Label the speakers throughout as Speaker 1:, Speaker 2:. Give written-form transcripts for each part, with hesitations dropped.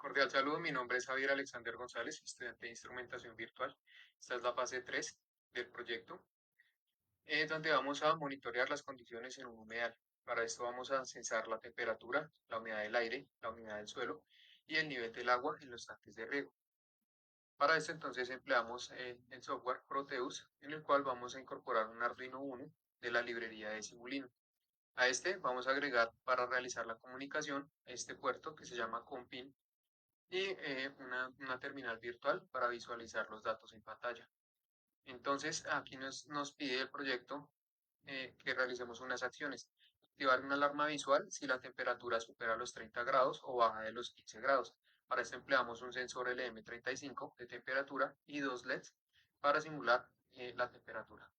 Speaker 1: Cordial saludo, mi nombre es Javier Alexander González, estudiante de instrumentación virtual. Esta es la fase 3 del proyecto, donde vamos a monitorear las condiciones en un humedal. Para esto vamos a censar la temperatura, la humedad del aire, la humedad del suelo y el nivel del agua en los tanques de riego. Para esto entonces empleamos el software Proteus, en el cual vamos a incorporar un Arduino Uno de la librería de Simulino. A este vamos a agregar para realizar la comunicación este puerto que se llama COMPIN y una terminal virtual para visualizar los datos en pantalla. Entonces, aquí nos pide el proyecto que realicemos unas acciones. Activar una alarma visual si la temperatura supera los 30 grados o baja de los 15 grados. Para esto empleamos un sensor LM35 de temperatura y dos LEDs para simular la temperatura.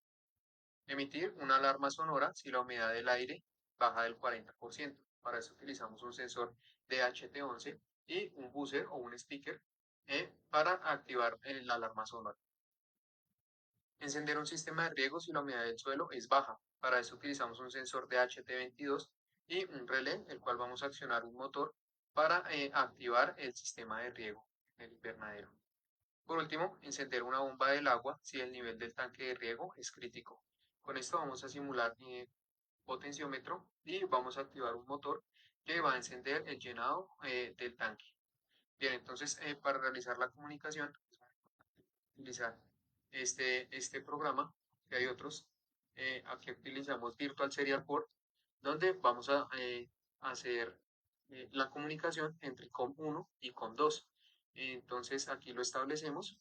Speaker 1: Emitir una alarma sonora si la humedad del aire baja del 40%. Para eso utilizamos un sensor DHT11 y un buzzer o un speaker para activar la alarma sonora. Encender un sistema de riego si la humedad del suelo es baja. Para eso utilizamos un sensor DHT22 y un relé, el cual vamos a accionar un motor para activar el sistema de riego en el invernadero. Por último, encender una bomba del agua si el nivel del tanque de riego es crítico. Con esto vamos a simular potenciómetro y vamos a activar un motor que va a encender el llenado del tanque. Bien, entonces para realizar la comunicación utilizar este programa, que hay otros. Aquí utilizamos Virtual Serial Port, donde vamos a hacer la comunicación entre COM1 y COM2. Entonces aquí lo establecemos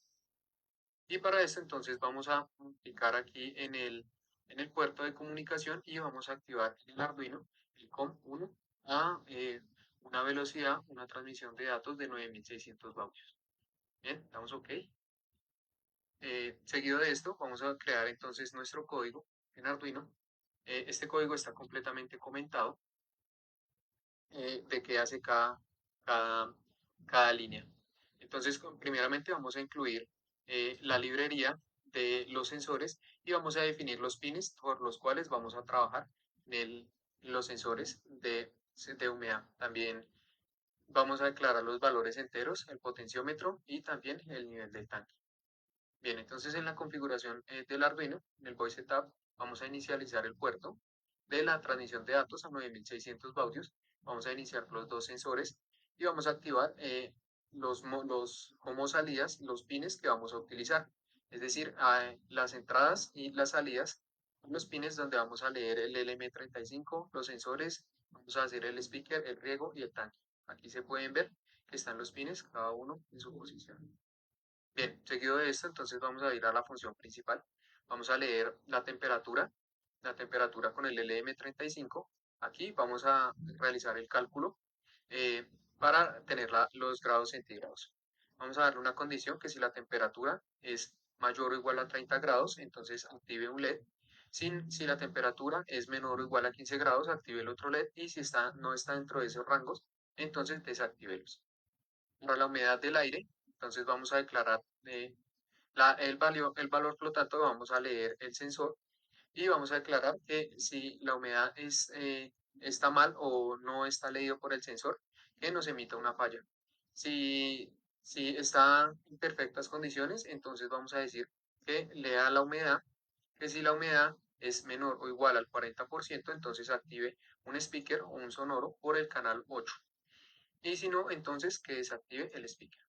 Speaker 1: y para esto entonces vamos a aplicar aquí en el puerto de comunicación y vamos a activar en el Arduino el COM1 a una velocidad, una transmisión de datos de 9600 bautios. Bien, damos OK. Seguido de esto, vamos a crear entonces nuestro código en Arduino. Este código está completamente comentado de qué hace cada, cada línea. Entonces, primeramente vamos a incluir la librería de los sensores y vamos a definir los pines por los cuales vamos a trabajar en los sensores de humedad. También vamos a declarar los valores enteros, el potenciómetro y también el nivel del tanque. Bien, entonces en la configuración del Arduino, en el Voice Setup, vamos a inicializar el puerto de la transmisión de datos a 9600 baudios. Vamos a iniciar los dos sensores y vamos a activar como salidas los pines que vamos a utilizar. Es decir, las entradas y las salidas, los pines donde vamos a leer el LM35, los sensores, vamos a hacer el speaker, el riego y el tanque. Aquí se pueden ver que están los pines, cada uno en su posición. Bien, seguido de esto, entonces vamos a ir a la función principal. Vamos a leer la temperatura con el LM35. Aquí vamos a realizar el cálculo eh, para tener los grados centígrados. Vamos a darle una condición que si la temperatura es mayor o igual a 30 grados, entonces active un LED. Si la temperatura es menor o igual a 15 grados, active el otro LED. Y si no está dentro de esos rangos, entonces desactívelos. Para la humedad del aire, entonces vamos a declarar el valor flotante, vamos a leer el sensor y vamos a declarar que si la humedad está mal o no está leído por el sensor, que nos emita una falla. Si está en perfectas condiciones, entonces vamos a decir que lea la humedad, que si la humedad es menor o igual al 40%, entonces active un speaker o un sonoro por el canal 8. Y si no, entonces que desactive el speaker.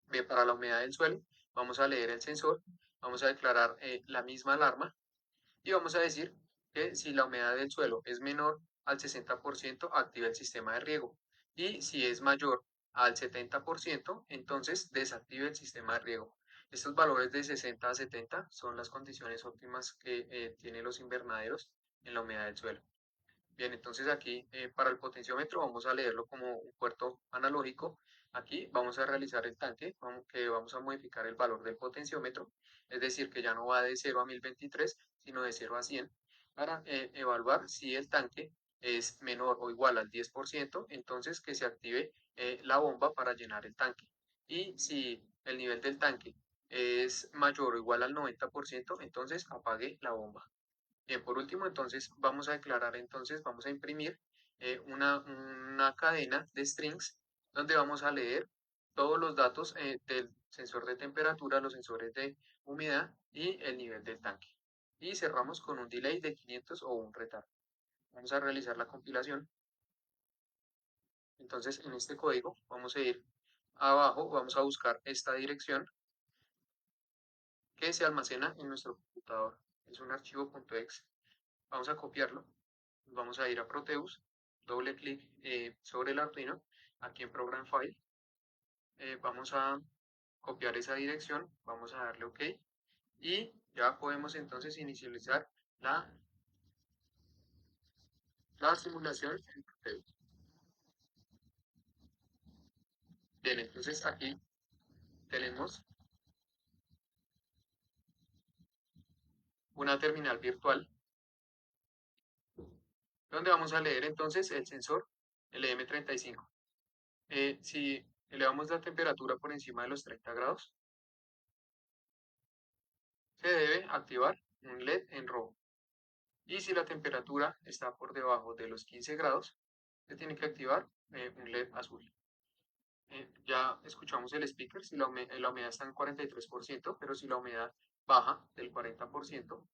Speaker 1: Bien, para la humedad del suelo, vamos a leer el sensor, vamos a declarar la misma alarma y vamos a decir que si la humedad del suelo es menor al 60%, activa el sistema de riego. Y si es mayor al 70%, entonces desactive el sistema de riego. Estos valores de 60 a 70 son las condiciones óptimas que tienen los invernaderos en la humedad del suelo. Bien, entonces aquí para el potenciómetro vamos a leerlo como un puerto analógico. Aquí vamos a realizar el tanque, que vamos a modificar el valor del potenciómetro, es decir, que ya no va de 0 a 1023, sino de 0 a 100, para evaluar si el tanque es menor o igual al 10%, entonces que se active la bomba para llenar el tanque. Y si el nivel del tanque es mayor o igual al 90%, entonces apague la bomba. Bien, por último, entonces vamos a declarar, entonces vamos a imprimir una cadena de strings donde vamos a leer todos los datos del sensor de temperatura, los sensores de humedad y el nivel del tanque. Y cerramos con un delay de 500 o un retardo. Vamos a realizar la compilación. Entonces, en este código vamos a ir abajo, vamos a buscar esta dirección que se almacena en nuestro computador. Es un archivo .exe. Vamos a copiarlo. Vamos a ir a Proteus, doble clic sobre el Arduino, aquí en Program File. Vamos a copiar esa dirección, vamos a darle OK y ya podemos entonces inicializar la, la simulación en Proteus. Bien, entonces aquí tenemos una terminal virtual donde vamos a leer entonces el sensor LM35. Si elevamos la temperatura por encima de los 30 grados, se debe activar un LED en rojo. Y si la temperatura está por debajo de los 15 grados, se tiene que activar un LED azul. Ya escuchamos el speaker, si la humedad está en 43%, pero si la humedad baja del 40%,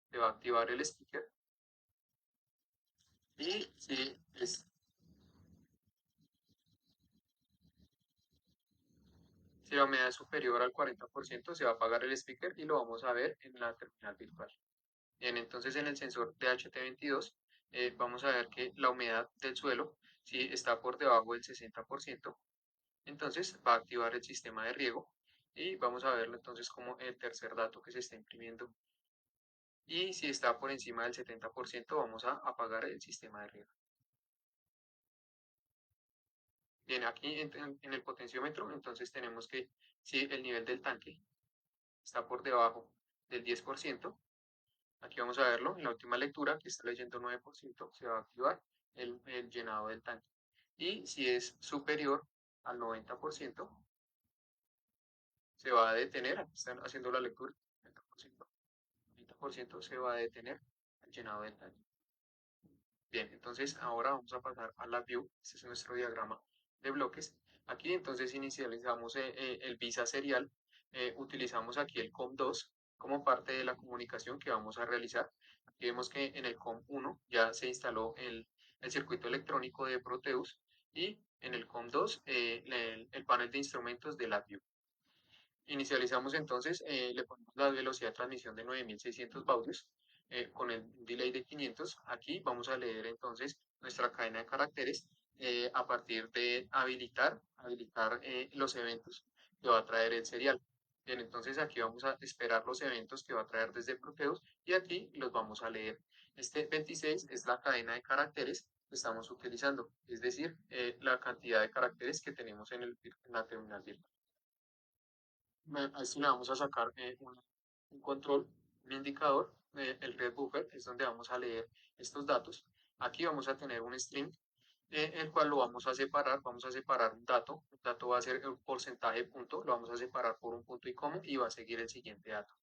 Speaker 1: se va a activar el speaker. Y si la humedad es superior al 40%, se va a apagar el speaker y lo vamos a ver en la terminal virtual. Bien, entonces en el sensor de HT22 vamos a ver que la humedad del suelo, si está por debajo del 60%, entonces va a activar el sistema de riego y vamos a verlo entonces como el tercer dato que se está imprimiendo. Y si está por encima del 70%, vamos a apagar el sistema de riego. Bien, aquí en el potenciómetro, entonces tenemos que si el nivel del tanque está por debajo del 10%, aquí vamos a verlo en la última lectura, que está leyendo 9%, se va a activar el llenado del tanque. Y si es superior al 90%, se va a detener, aquí están haciendo la lectura, 90%, 90% se va a detener el llenado del tanque. Bien, entonces ahora vamos a pasar a la view. Este es nuestro diagrama de bloques. Aquí entonces inicializamos el visa serial. Utilizamos aquí el COM2 como parte de la comunicación que vamos a realizar. Aquí vemos que en el COM1 ya se instaló el circuito electrónico de Proteus y en el COM2 el panel de instrumentos de la view. Inicializamos entonces, le ponemos la velocidad de transmisión de 9600 baudios con el delay de 500. Aquí vamos a leer entonces nuestra cadena de caracteres a partir de habilitar los eventos que va a traer el serial. Bien, entonces aquí vamos a esperar los eventos que va a traer desde Proteus y aquí los vamos a leer. Este 26 es la cadena de caracteres que estamos utilizando, es decir, la cantidad de caracteres que tenemos en la terminal virtual. A esto le vamos a sacar un control, un indicador, el red buffer, es donde vamos a leer estos datos. Aquí vamos a tener un string, el cual lo vamos a separar un dato va a ser un porcentaje punto, lo vamos a separar por un punto y coma y va a seguir el siguiente dato.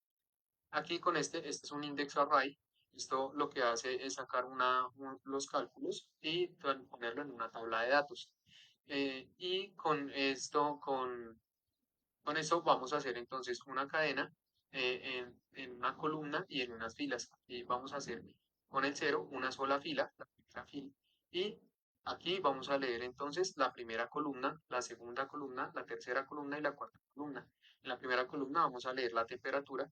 Speaker 1: Aquí con este es un index array, esto lo que hace es sacar los cálculos y ponerlo en una tabla de datos. Y con eso vamos a hacer entonces una cadena en una columna y en unas filas. Y vamos a hacer con el cero una sola fila, la primera fila. Y aquí vamos a leer entonces la primera columna, la segunda columna, la tercera columna y la cuarta columna. En la primera columna vamos a leer la temperatura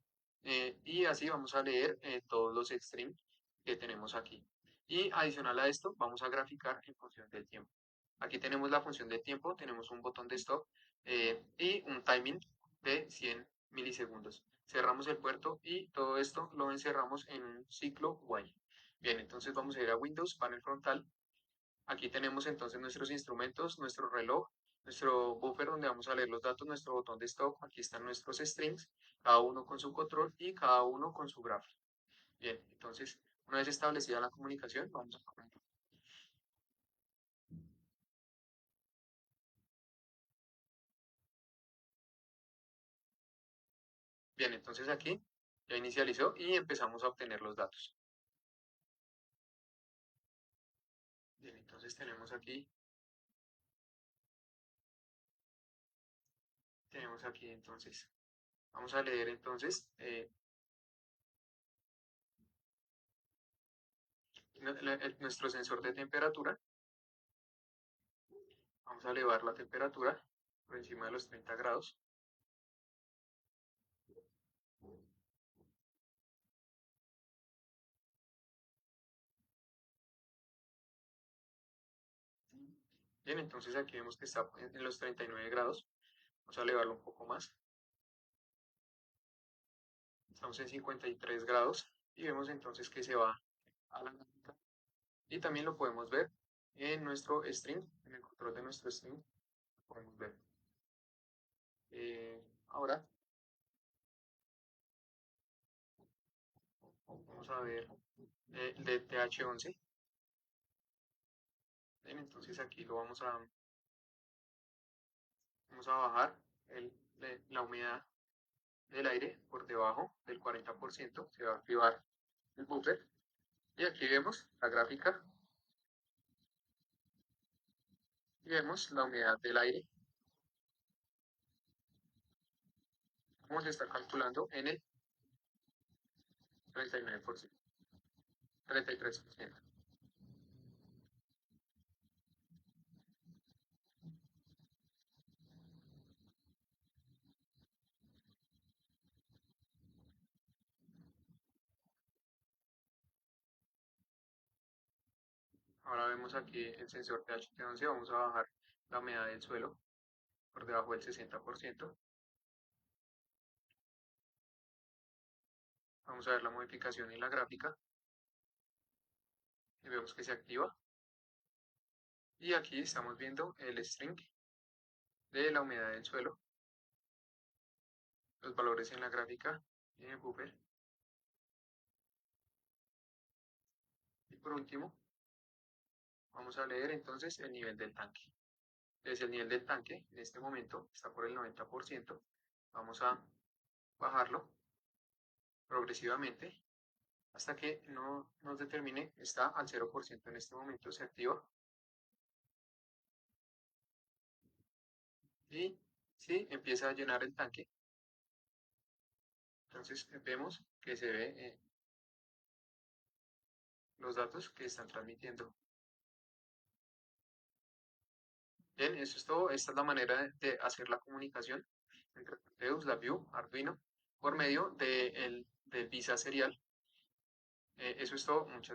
Speaker 1: y así vamos a leer todos los extremes que tenemos aquí. Y adicional a esto, vamos a graficar en función del tiempo. Aquí tenemos la función de tiempo, tenemos un botón de stop y un timing de 100 milisegundos. Cerramos el puerto y todo esto lo encerramos en un ciclo while. Bien, entonces vamos a ir a Windows, panel frontal. Aquí tenemos entonces nuestros instrumentos, nuestro reloj, nuestro buffer donde vamos a leer los datos, nuestro botón de stop. Aquí están nuestros strings, cada uno con su control y cada uno con su gráfico. Bien, entonces una vez establecida la comunicación, vamos a comenzar. Bien, entonces aquí ya inicializó y empezamos a obtener los datos. Bien, entonces tenemos aquí tenemos aquí entonces. Vamos a leer entonces nuestro sensor de temperatura. Vamos a elevar la temperatura por encima de los 30 grados. Bien, entonces aquí vemos que está en los 39 grados. Vamos a elevarlo un poco más. Estamos en 53 grados y vemos entonces que se va a la gráfica. Y también lo podemos ver en nuestro string, en el control de nuestro string. Lo podemos ver. Ahora vamos a ver el de TH11. Bien, entonces aquí lo vamos a bajar la humedad del aire por debajo del 40%. Se va a activar el buffer. Y aquí vemos la gráfica y vemos la humedad del aire, cómo se está calculando en el 39%, 33%. Ahora vemos aquí el sensor THT11, vamos a bajar la humedad del suelo por debajo del 60%. Vamos a ver la modificación en la gráfica y vemos que se activa. Y aquí estamos viendo el string de la humedad del suelo, los valores en la gráfica y en el buffer. Y por último, vamos a leer entonces el nivel del tanque. Entonces el nivel del tanque en este momento está por el 90%. Vamos a bajarlo progresivamente hasta que no nos determine, está al 0% en este momento, se activa. Y sí, empieza a llenar el tanque. Entonces vemos que se ve los datos que están transmitiendo. Bien, eso es todo. Esta es la manera de hacer la comunicación entre Proteus, LabVIEW, Arduino, por medio del Visa Serial. Eso es todo. Muchas gracias.